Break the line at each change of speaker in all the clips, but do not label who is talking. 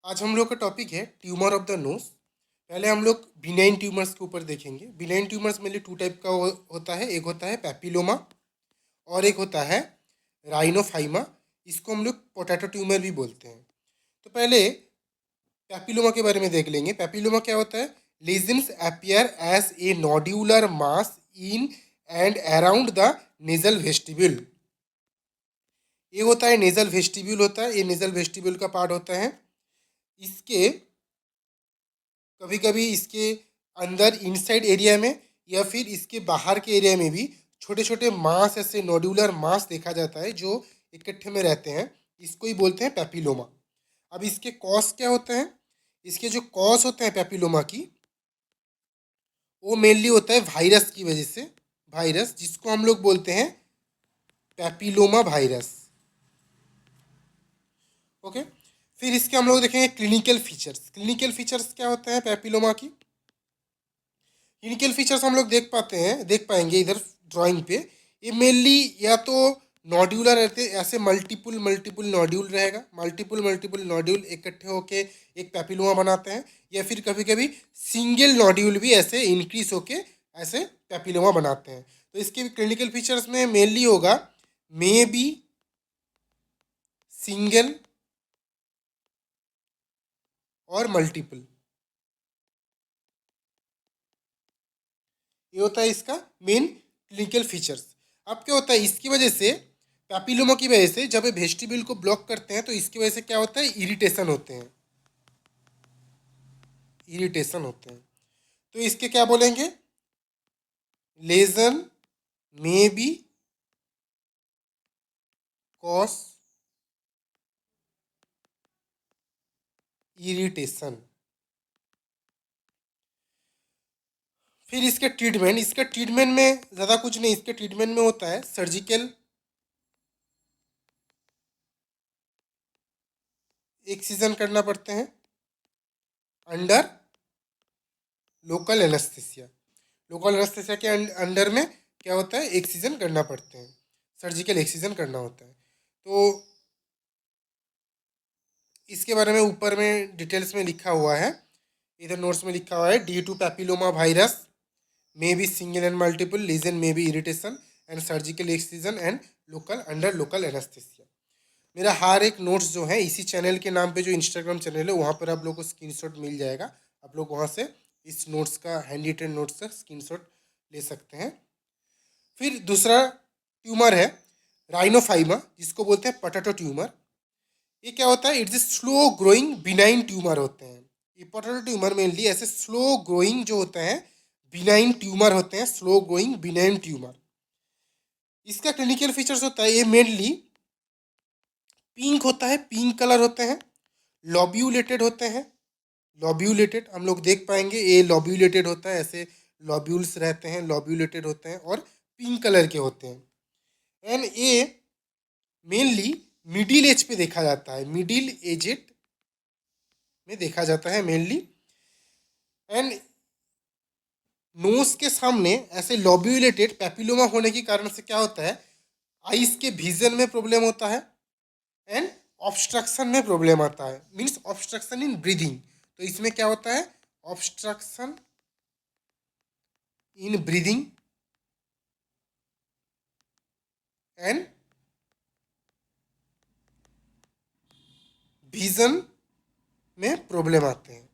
आज हम लोग का टॉपिक है ट्यूमर ऑफ द नोज। पहले हम लोग बिनाइन ट्यूमर्स के ऊपर देखेंगे। बिनाइन ट्यूमर्स में टू टाइप का होता है। एक होता है पैपिलोमा और एक होता है राइनोफाइमा। इसको हम लोग पोटैटो ट्यूमर भी बोलते हैं। तो पहले पैपिलोमा के बारे में देख लेंगे। पैपिलोमा क्या होता है? Lesions appear as a nodular mass in and around the nasal vestibule. ये होता है नेजल वेस्टिब्यूल होता है। ये नेजल वेस्टिब्यूल का पार्ट होता है। इसके कभी कभी इसके अंदर इनसाइड एरिया में या फिर इसके बाहर के एरिया में भी छोटे छोटे मांस, ऐसे नोड्यूलर मांस देखा जाता है जो इकट्ठे में रहते हैं। इसको ही बोलते हैं पैपिलोमा। अब इसके कॉज क्या होते हैं? इसके जो कॉज होते हैं पैपिलोमा की, वो मेनली होता है वायरस की वजह से। वायरस जिसको हम लोग बोलते हैं पैपिलोमा वायरस। ओके, फिर इसके हम लोग देखेंगे क्लिनिकल फीचर्स। क्लिनिकल फीचर्स क्या होते हैं पैपिलोमा की? क्लिनिकल फीचर्स हम लोग देख पाएंगे इधर ड्राइंग पे। ये मेनली या तो नॉड्यूलर रहते, ऐसे मल्टीपुल मल्टीपुल नॉड्यूल रहेगा। मल्टीपुल मल्टीपुल नॉड्यूल इकट्ठे होके एक पैपिलोमा बनाते हैं, या फिर कभी कभी सिंगल नॉड्यूल भी ऐसे इंक्रीज होके ऐसे पैपिलोमा बनाते हैं। तो इसके क्लिनिकल फीचर्स में मेनली होगा मे बी सिंगल और मल्टीपल। ये होता है इसका मेन क्लिनिकल फीचर्स। अब क्या होता है इसकी वजह से, पैपिलोमा की वजह से जब ये वेस्टिब्यूल को ब्लॉक करते हैं तो इसकी वजह से क्या होता है? इरिटेशन होते हैं। इरिटेशन होते हैं। तो इसके क्या बोलेंगे? Lesion may be cause irritation. फिर इसके ट्रीटमेंट में ज़्यादा कुछ नहीं। इसके ट्रीटमेंट में होता है सर्जिकल एक्सीजन करना पड़ते हैं under local anaesthesia. Local anaesthesia के अंडर में क्या होता है? एक्सीजन करना पड़ते हैं, सर्जिकल एक्सीजन करना होता है। तो इसके बारे में ऊपर में डिटेल्स में लिखा हुआ है, इधर नोट्स में लिखा हुआ है due to papilloma virus may be single and multiple lesion may be irritation and surgical excision and local under local anaesthesia. मेरा हर एक नोट्स जो है इसी चैनल के नाम पे, जो इंस्टाग्राम चैनल है वहाँ पर आप लोग को स्क्रीनशॉट मिल जाएगा। आप लोग वहाँ से इस नोट्स का, हैंड रिटन नोट्स का स्क्रीनशॉट ले सकते हैं। फिर दूसरा ट्यूमर है राइनोफाइमा, जिसको बोलते हैं पोटैटो ट्यूमर। ये क्या होता है? It's a slow growing benign tumour होते हैं। ये पोटैटो ट्यूमर मेनली ऐसे स्लो ग्रोइंग जो होते हैं बिनाइन ट्यूमर होते हैं, स्लो ग्रोइंग बिनाइन ट्यूमर। इसका क्लिनिकल फीचर्स होता है, ये मेनली पिंक होता है, पिंक कलर होते हैं, लॉब्यूलेटेड होते हैं। लॉब्यूलेटेड हम लोग देख पाएंगे, ये लॉब्यूलेटेड होता है, ऐसे लॉब्यूल्स रहते हैं, लॉब्यूलेटेड होते हैं और पिंक कलर के होते हैं। एंड ये मेनली मिडिल एज पे देखा जाता है, मिडिल एजेड में देखा जाता है मेनली। एंड नोज के सामने ऐसे लॉब्यूलेटेड पैपिलोमा होने के कारण से क्या होता है? आइस के विजन में प्रॉब्लम होता है एंड ऑब्स्ट्रक्शन में प्रॉब्लम आता है, मीन्स ऑब्स्ट्रक्शन इन ब्रीदिंग। तो इसमें क्या होता है? Obstruction in breathing and vision में प्रॉब्लम आते हैं।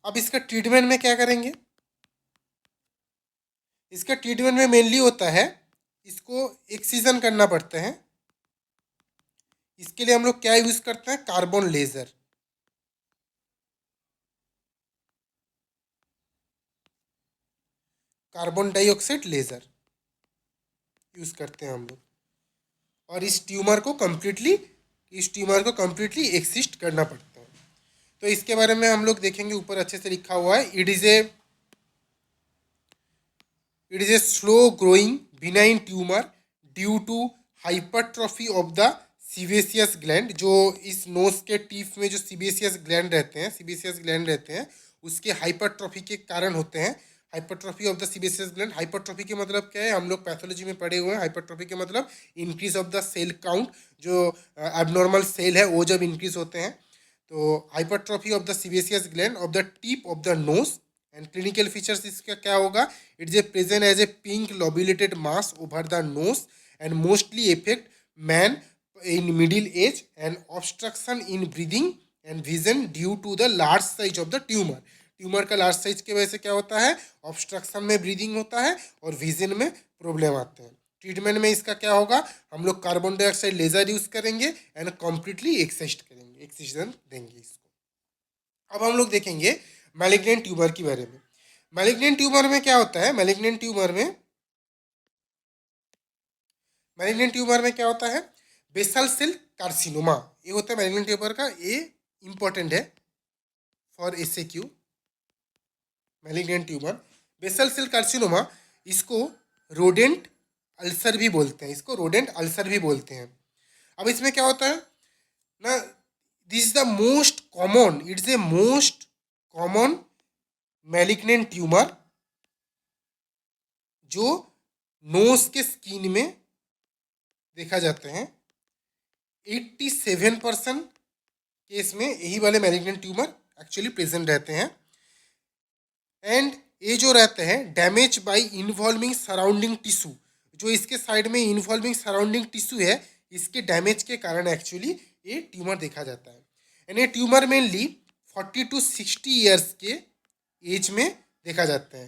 अब इसका ट्रीटमेंट में क्या करेंगे? इसका ट्रीटमेंट में मेनली होता है, इसको एक्सीजन करना पड़ता है। इसके लिए हम लोग क्या यूज करते हैं? Carbon laser. Carbon dioxide laser use करते हैं हम लोग। और इस ट्यूमर को कंप्लीटली एक्सिस्ट करना पड़ता है। तो इसके बारे में हम लोग देखेंगे, ऊपर अच्छे से लिखा हुआ है, it is a slow growing benign tumour due to hypertrophy of the sebaceous gland. जो इस नोज के टीफ में जो सीबेसियस ग्लैंड रहते हैं उसके हाइपरट्रॉफी के कारण होते हैं। Hypertrophy of the sebaceous gland, hypertrophy के मतलब क्या है, हम लोग पैथोलॉजी में पढ़े हुए हैं। हाइपरट्रॉफी के मतलब increase of the cell count, जो एबनॉर्मल सेल है वो जब इंक्रीज होते हैं। तो hypertrophy of the sebaceous gland of the tip of the nose. And clinical features इसका क्या होगा, it's a present as a pink lobulated mass over the nose and mostly affect man in middle age and obstruction in breathing and vision due to the large size of the tumor। Tumour का large size की वजह से क्या होता है, obstruction में breathing होता है और विजन में प्रॉब्लम आते हैं। ट्रीटमेंट में इसका क्या होगा, हम लोग कार्बन डाइऑक्साइड लेजर यूज करेंगे एंड कम्प्लीटली एक्ससिस्ट करेंगे, एक्सिजन देंगे इसको। अब हम लोग देखेंगे मैलिग्नेंट ट्यूमर के बारे में। मैलिग्नेंट ट्यूमर में क्या होता है, मैलिग्नेंट ट्यूमर में क्या होता है, बेसल सेल कार्सिनोमा, ये होता है मैलिग्नेंट ट्यूमर का, ये इंपॉर्टेंट है for SAQ. Malignant tumour basal cell carcinoma, इसको रोडेंट अल्सर भी बोलते हैं, अब इसमें क्या होता है ना, this is the most common, it's a most common malignant tumour जो नोज के स्किन में देखा जाते हैं। 87% केस में यही वाले मैलिग्नेंट ट्यूमर एक्चुअली प्रेजेंट रहते हैं। एंड ये जो रहते हैं damage bye involving surrounding tissue, जो इसके साइड में इन्वॉल्विंग सराउंडिंग टिश्यू है, इसके डैमेज के कारण एक्चुअली ये ट्यूमर देखा जाता है। एंड ये ट्यूमर मेनली 40 to 60 ईयर्स के एज में देखा जाता है।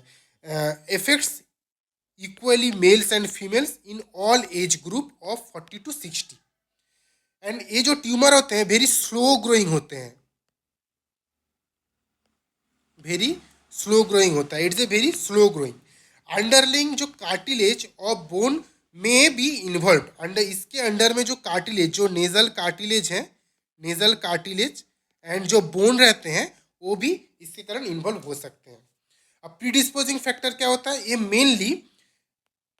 Effects equally mails and females in all age group of 40 to 60। And ये जो ट्यूमर होते हैं वेरी स्लो ग्रोइंग होते हैं, वेरी स्लो ग्रोइंग होता है, it's a very slow growing. Underlying जो कार्टिलेज और बोन में भी इन्वॉल्व, अंडर इसके अंडर में जो कार्टिलेज, जो नेजल कार्टिलेज है, नेजल कार्टिलेज एंड जो बोन रहते हैं वो भी इसके कारण इन्वॉल्व हो सकते हैं। अब प्रीडिस्पोजिंग फैक्टर क्या होता है, ये mainly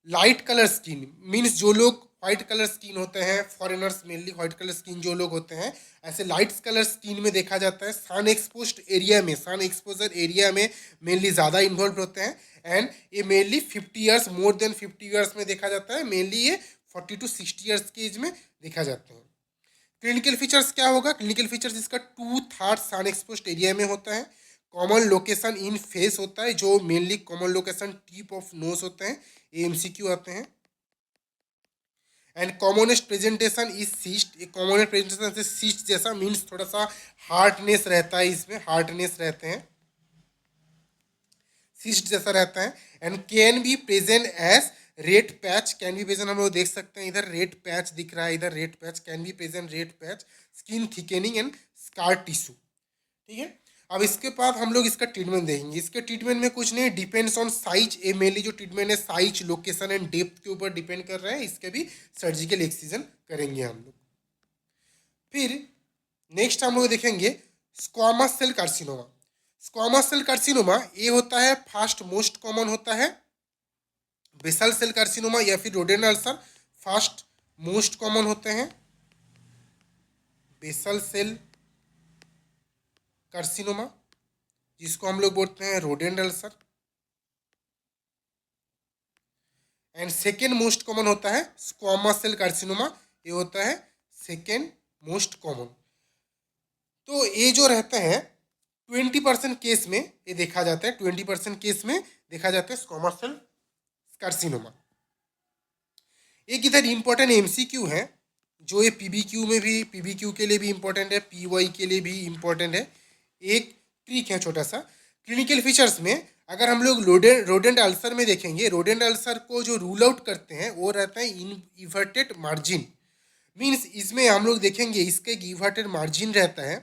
light colour skin, means जो लोग व्हाइट कलर स्किन होते हैं, foreigners mainly white colour skin जो लोग होते हैं, ऐसे लाइट कलर स्किन में देखा जाता है। सन एक्सपोज्ड एरिया में, सन एक्सपोजर एरिया में मेनली ज़्यादा इन्वॉल्व होते हैं। एंड ये mainly 50 years, more than 50 years में देखा जाता है। मेनली ये 40 to 60 ईयर्स के एज में देखा जाते हैं। क्लिनिकल फीचर्स क्या होगा, क्लिनिकल फीचर्स इसका 2/3 सन एक्सपोज्ड एरिया में होता है। कॉमन लोकेशन इन फेस होता है, जो mainly common location tip of nose होते हैं, ये एमसीक्यू आते हैं। And commonest presentation is cyst, ये कॉमनेस्ट प्रेजेंटेशन से सिस्ट जैसा, मीन्स थोड़ा सा हार्डनेस रहता है, इसमें हार्डनेस रहते हैं, सिस्ट जैसा रहता है। And can be present as red patch, can be present, हम लोग देख सकते हैं इधर रेड पैच दिख रहा है, इधर red patch, can be present red patch, skin thickening and scar tissue. ठीक है, अब इसके बाद हम लोग इसका ट्रीटमेंट देखेंगे। इसके ट्रीटमेंट में कुछ नहीं, depends on size, A mainly जो ट्रीटमेंट है साइज, लोकेशन एंड डेप्थ के ऊपर डिपेंड कर रहा है। इसके भी सर्जिकल एक्सिजन करेंगे हम लोग। फिर नेक्स्ट हम लोग देखेंगे squamous cell carcinoma. Squamous cell carcinoma ये होता है फर्स्ट मोस्ट कॉमन होता है। बेसल सेल कार्सिनोमा या फिर rodent ulcer first most common होते हैं। बेसल सेल कार्सिनोमा जिसको हम लोग बोलते हैं rodent ulcer, and second most common होता है स्क्वामस सेल कार्सिनोमा, ये होता है सेकेंड मोस्ट कॉमन। तो ये जो रहते हैं 20% केस में ये देखा जाता है, 20% केस में देखा जाता है स्क्वामस सेल कार्सिनोमा। एक इधर इंपॉर्टेंट एमसीक्यू है जो ये पीबीक्यू में भी, पीबीक्यू के लिए भी इंपॉर्टेंट है, पीवाई के लिए भी इंपॉर्टेंट है। एक ट्रिक है छोटा सा, क्लिनिकल फीचर्स में अगर हम लोग रोडेंट अल्सर में देखेंगे, रोडेंट अल्सर को जो रूल आउट करते हैं वो रहता है इन्वर्टेड मार्जिन, मीन्स इसमें हम लोग देखेंगे इसका एक इन्वर्टेड मार्जिन रहता है।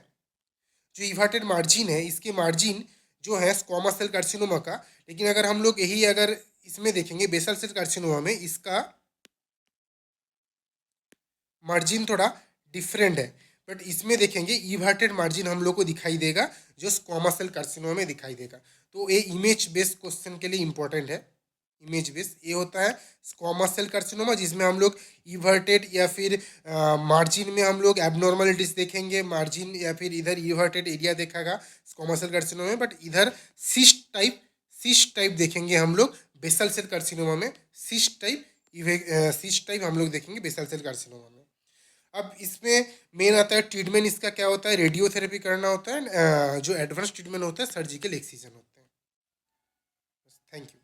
जो इन्वर्टेड मार्जिन है, इसके मार्जिन जो है स्क्वामस सेल कार्सिनोमा का, लेकिन अगर हम लोग यही अगर इसमें देखेंगे बेसल सेल कार्सिनोमा में, इसका मार्जिन थोड़ा डिफरेंट है, बट इसमें देखेंगे इन्वर्टेड मार्जिन हम लोग को दिखाई देगा जो स्क्वामस सेल कार्सिनोमा में दिखाई देगा। तो ये इमेज बेस्ड क्वेश्चन के लिए इंपॉर्टेंट है, इमेज बेस्ड। ये होता है स्क्वामस सेल कार्सिनोमा जिसमें हम लोग इन्वर्टेड या फिर मार्जिन में हम लोग एबनॉर्मलिटीज देखेंगे, मार्जिन या फिर इधर इन्वर्टेड एरिया देखेगा स्क्वामस सेल कार्सिनोमा में, बट इधर सिस्ट टाइप सिस्ट टाइप देखेंगे हम लोग बेसल सेल कार्सिनोमा में, सिस्ट टाइप हम लोग देखेंगे बेसल सेल कार्सिनोमा में। अब इसमें मेन आता है ट्रीटमेंट, इसका क्या होता है, रेडियोथेरेपी करना होता है, जो एडवांस ट्रीटमेंट होता है सर्जिकल एक्सीजन होता है। Thank you.